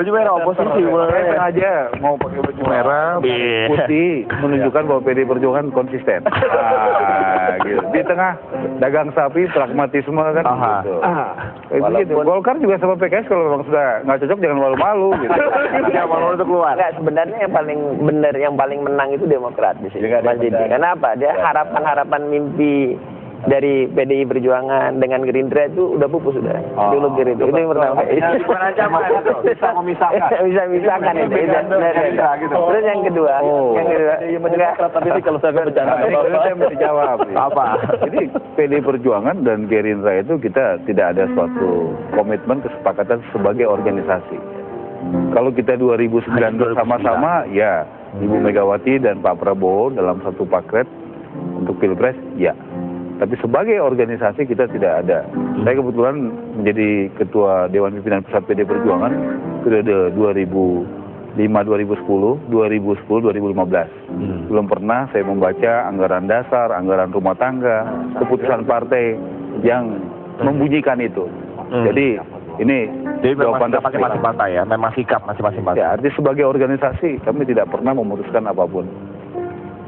Baju merah oposisi. Saya sengaja mau pakai baju merah, putih, menunjukkan bahwa PD Perjuangan konsisten. Gitu. Di tengah dagang sapi, pragmatisme kan gitu. Gitu. Golkar juga sama PKS kalau memang sudah nggak cocok jangan malu-malu gitu. Jangan malu untuk keluar. Enggak, sebenarnya yang paling benar, yang paling menang itu Demokrat di sini, Mas Didi. Kenapa? Dia harapan-harapan mimpi dari PDI Perjuangan dengan Gerindra itu udah pupus sudah. Dulu Gerindra itu yang pertama. Bukan ancaman itu, bisa memisahkan. Bisa memisahkan itu. Terus yang kedua, Tapi ini kalau saya bercanda, saya mesti jawab. Apa? Jadi PDI Perjuangan dan Gerindra itu kita tidak ada suatu komitmen kesepakatan sebagai organisasi. Kalau kita 2009 bersama-sama, ya Ibu Megawati dan Pak Prabowo dalam satu paket untuk Pilpres, ya. Tapi sebagai organisasi kita tidak ada. Saya kebetulan menjadi Ketua Dewan Pimpinan Pusat PD Perjuangan periode 2005-2010, 2010-2015. Belum pernah saya membaca anggaran dasar, anggaran rumah tangga, keputusan partai yang membunyikan itu. Jadi ini jawaban masing-masing partai ya, memang sikap masing-masing partai. Ya, artinya sebagai organisasi kami tidak pernah memutuskan apapun.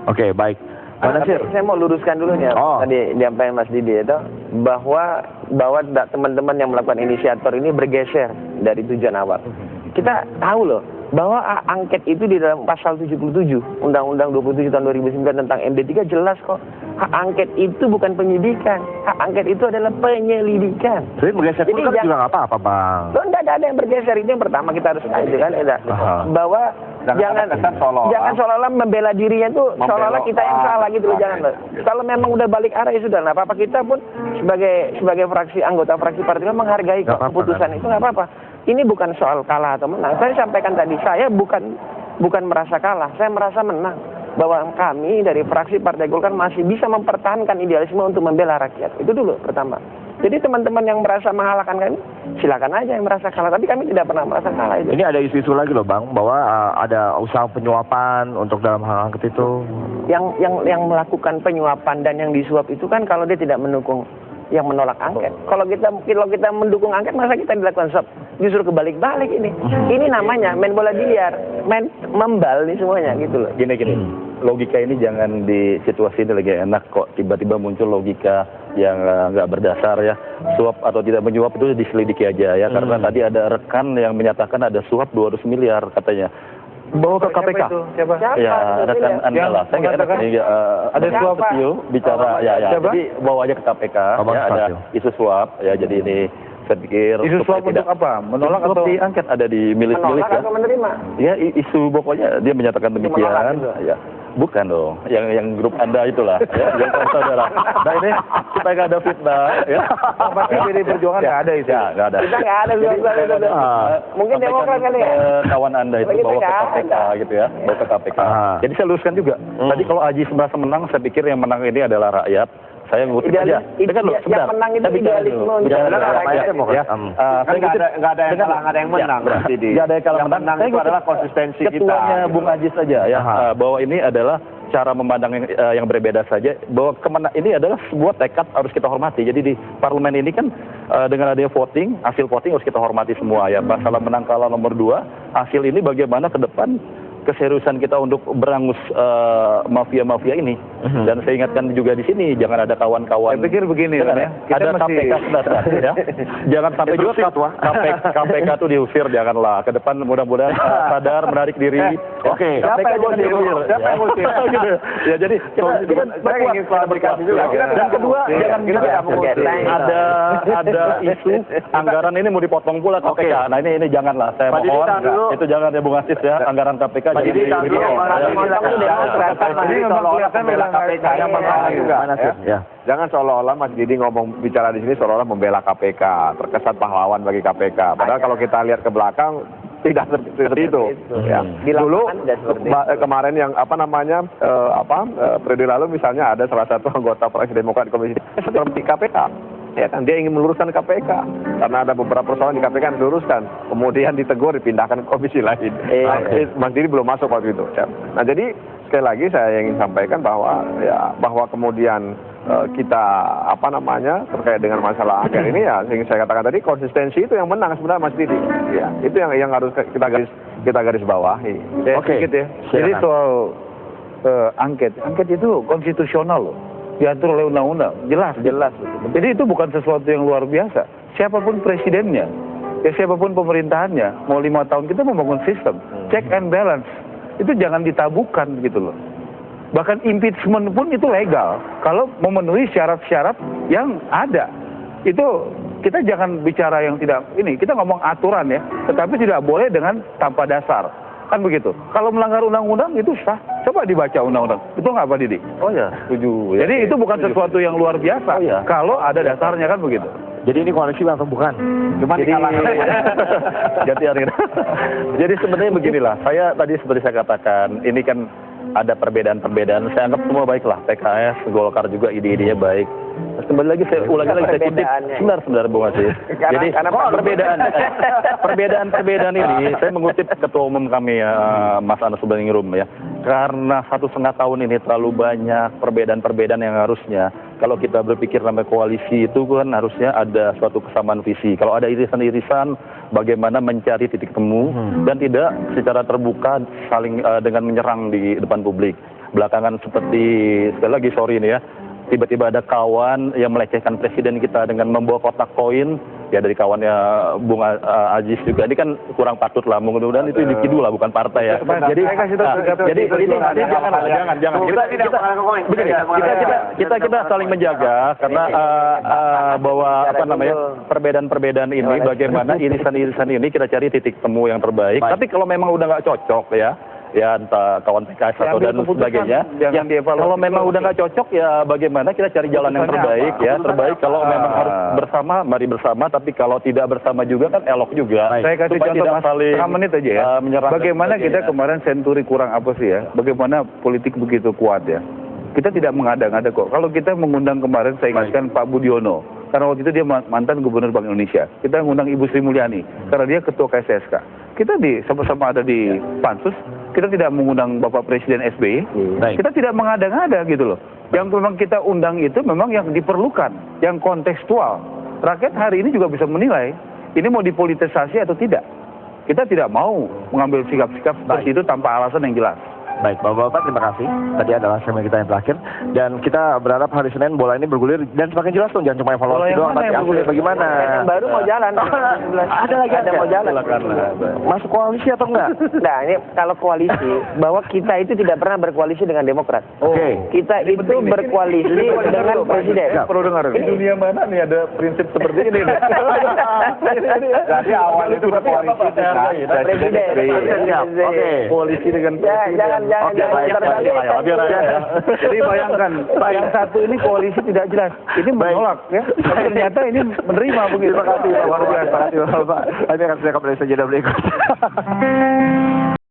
Oke, baik. Saya mau luruskan dulu nih, tadi diampain Mas Didi itu, bahwa teman-teman yang melakukan inisiator ini bergeser dari tujuan awal. Kita tahu loh, bahwa angket itu di dalam pasal 77, Undang-Undang 27 tahun 2009 tentang MD3 jelas kok. Hak angket itu bukan penyidikan, hak angket itu adalah penyelidikan. Jadi bergeser itu kan juga nggak apa-apa, Bang. Loh, enggak ada yang bergeser, itu yang pertama kita harus kaji kan, bahwa jangan seolah-olah membela dirinya itu seolah-olah kita yang salah gitu loh, jangan loh. Kalau memang udah balik arah ya sudah, nggak apa-apa, kita pun sebagai fraksi, anggota fraksi partai menghargai keputusan itu, nggak apa-apa. Ini bukan soal kalah atau menang. Saya sampaikan tadi, saya bukan merasa kalah, saya merasa menang. Bahwa kami dari fraksi Partai Golkar masih bisa mempertahankan idealisme untuk membela rakyat. Itu dulu pertama. Jadi teman-teman yang merasa mengalahkan kami, silakan aja yang merasa kalah. Tapi kami tidak pernah merasa kalah itu. Ini ada isu-isu lagi loh, Bang, bahwa ada usaha penyuapan untuk dalam hal angket itu. Yang melakukan penyuapan dan yang disuap itu kan kalau dia tidak mendukung yang menolak angket. Kalau kita mendukung angket, masa kita dilakukan suap? Justru kebalik-balik ini. Ini namanya main bola biliar, main membal nih semuanya gitu loh. Gini. Logika ini jangan di situasi ini lagi enak kok tiba-tiba muncul logika yang nggak berdasar ya. Suap atau tidak menyuap itu diselidiki aja ya. Karena tadi ada rekan yang menyatakan ada suap 200 miliar katanya. Bawa ke KPK. Siapa? Ya, rekan Anda lah. Saya nggak enak ini. Ada suap bicara ya. Jadi bawa aja ke KPK. Ya, ada isu suap ya. Jadi ini saya pikir isu suap untuk apa? Menolak atau diangket ada di milik-milik ya? Atau menerima? Ya isu pokoknya dia menyatakan demikian. Ya. Bukan dong, yang grup Anda itulah, ya, yang saudara. Nah ini supaya nggak ada fitnah, ya. Pasti PD Perjuangan nggak ada itu. Ya, nggak ada. Kita nggak ada. Mungkin Demokrat kali ya. Kawan Anda itu bawa ke KPK gitu ya, bawa ke KPK. Jadi saya luruskan juga. Tadi kalau Aji merasa menang, saya pikir yang menang ini adalah rakyat. Saya ngutip aja. Yang menang itu idealisme. Nggak ada yang menang. Nggak ada yang menang. Itu adalah konsistensi kita. Ketuanya Bung Aji saja ya, bahwa ini adalah cara memandang yang berbeda saja. Bahwa ini adalah sebuah tekad harus kita hormati. Jadi di parlemen ini kan dengan adanya voting, hasil voting harus kita hormati semua ya. Masalah menang kalah nomor 2, hasil ini bagaimana ke depan keseriusan kita untuk berangus mafia-mafia ini. Dan saya ingatkan juga di sini, jangan ada kawan-kawan. Saya pikir begini, kan ya. Ada KPK ya. Jangan sampai juga KPK itu diusir, janganlah. Ke depan mudah-mudahan sadar, menarik diri. Oke. KPK jangan diusir. Siapa yang usir? Ya jadi kita ingin klarifikasi juga. Dan kedua, jangan ada isu anggaran ini mau dipotong pula KPK. Nah ini janganlah. Saya mohon itu jangan ya Bung Asis ya, anggaran KPK. Jadi jangan seolah-olah Mas Didi bicara di sini seolah-olah membela KPK, terkesan pahlawan bagi KPK. Padahal kalau kita lihat ke belakang tidak seperti itu. Ya. Dulu kemarin yang periode lalu misalnya ada salah satu anggota Fraksi Demokrat di Komisi seperti KPK. ya kan, dia ingin meluruskan KPK karena ada beberapa persoalan di KPK yang diluruskan, kemudian ditegur dipindahkan ke komisi lain. Mas Didi belum masuk waktu itu. Ya. Nah jadi sekali lagi saya ingin sampaikan bahwa kemudian kita terkait dengan masalah angket ini ya, yang saya katakan tadi konsistensi itu yang menang sebenarnya Mas Didi. Ya, itu yang harus kita garis bawahi. Sedikit ya. Jadi soal angket itu konstitusional loh, diatur oleh undang-undang, jelas. Jadi itu bukan sesuatu yang luar biasa. Siapapun presidennya, ya siapapun pemerintahannya, mau 5 tahun kita membangun sistem, check and balance, itu jangan ditabukan gitu loh. Bahkan impeachment pun itu legal kalau memenuhi syarat-syarat yang ada. Itu kita jangan bicara yang tidak ini, kita ngomong aturan ya, tetapi tidak boleh dengan tanpa dasar. Kan begitu. Kalau melanggar undang-undang itu sah. Coba dibaca undang-undang. Itu nggak Pak Didi? Oh ya, setuju. Ya, jadi itu bukan sesuatu yang luar biasa. Kalau ada dasarnya kan begitu. Jadi ini koalisi atau bukan? Cuma Jadi sebenarnya beginilah. Saya tadi seperti saya katakan, ini kan ada perbedaan-perbedaan. Saya anggap semua baiklah. PKS, Golkar juga ide-idenya baik. Terus kembali lagi saya ulangi lagi, saya kutip sebentar Bung Aziz. Jadi perbedaan ini saya mengutip Ketua Umum kami Mas Anas Urbaningrum ya. Karena 1,5 tahun ini terlalu banyak perbedaan-perbedaan yang harusnya kalau kita berpikir namanya koalisi itu kan harusnya ada suatu kesamaan visi. Kalau ada irisan-irisan bagaimana mencari titik temu dan tidak secara terbuka saling dengan menyerang di depan publik. Belakangan seperti sekali lagi sorry ini ya, tiba-tiba ada kawan yang melecehkan presiden kita dengan membawa kotak koin ya dari kawannya Bung Aziz juga. Ini kan kurang patut lah, mudah-mudahan itu individu lah bukan partai ya. Jadi ini jangan kita saling menjaga karena bahwa perbedaan-perbedaan ini bagaimana irisan-irisan ini kita cari titik temu yang terbaik. Tapi kalau memang udah nggak cocok ya entah kawan PKS atau dan sebagainya, kalau memang udah nggak cocok ya bagaimana kita cari jalan yang terbaik ya, terbaik kalau memang harus bersama, mari bersama, tapi kalau tidak bersama juga kan elok juga. Saya kasih contoh Mas, setengah menit aja ya, bagaimana kita kemarin senturi kurang apa sih ya, bagaimana politik begitu kuat ya, kita tidak mengada-ngada kok. Kalau kita mengundang kemarin, saya ingatkan Pak Budiono, karena waktu itu dia mantan Gubernur Bank Indonesia. Kita mengundang Ibu Sri Mulyani, karena dia Ketua KSSK. Kita sama-sama ada di Pansus, kita tidak mengundang Bapak Presiden SBY, kita tidak mengada-ngada gitu loh. Yang memang kita undang itu memang yang diperlukan, yang kontekstual. Rakyat hari ini juga bisa menilai, ini mau dipolitisasi atau tidak. Kita tidak mau mengambil sikap-sikap seperti itu tanpa alasan yang jelas. Baik, Bapak-Bapak terima kasih. Tadi adalah segmen kita yang terakhir. Dan kita berharap hari Senin bola ini bergulir dan semakin jelas dong. Jangan cuma evaluasi doang, tapi bergulir bagaimana. Yang baru mau jalan. Ada lagi ada mau jalan. Masuk koalisi atau enggak? Nah ini kalau koalisi, bahwa kita itu tidak pernah berkoalisi dengan Demokrat. Kita itu berkoalisi dengan Presiden. Perlu dengar. Di dunia mana nih ada prinsip seperti ini? Jadi awal itu berkoalisi dengan Presiden. Koalisi dengan Presiden. Jangan. Jadi bayangkan, yang satu ini koalisi tidak jelas, ini menolak ya, ternyata ini menerima begitu. Terima kasih, luar biasa. Terima kasih Bapak. Ini akan saya kembali saja berikut.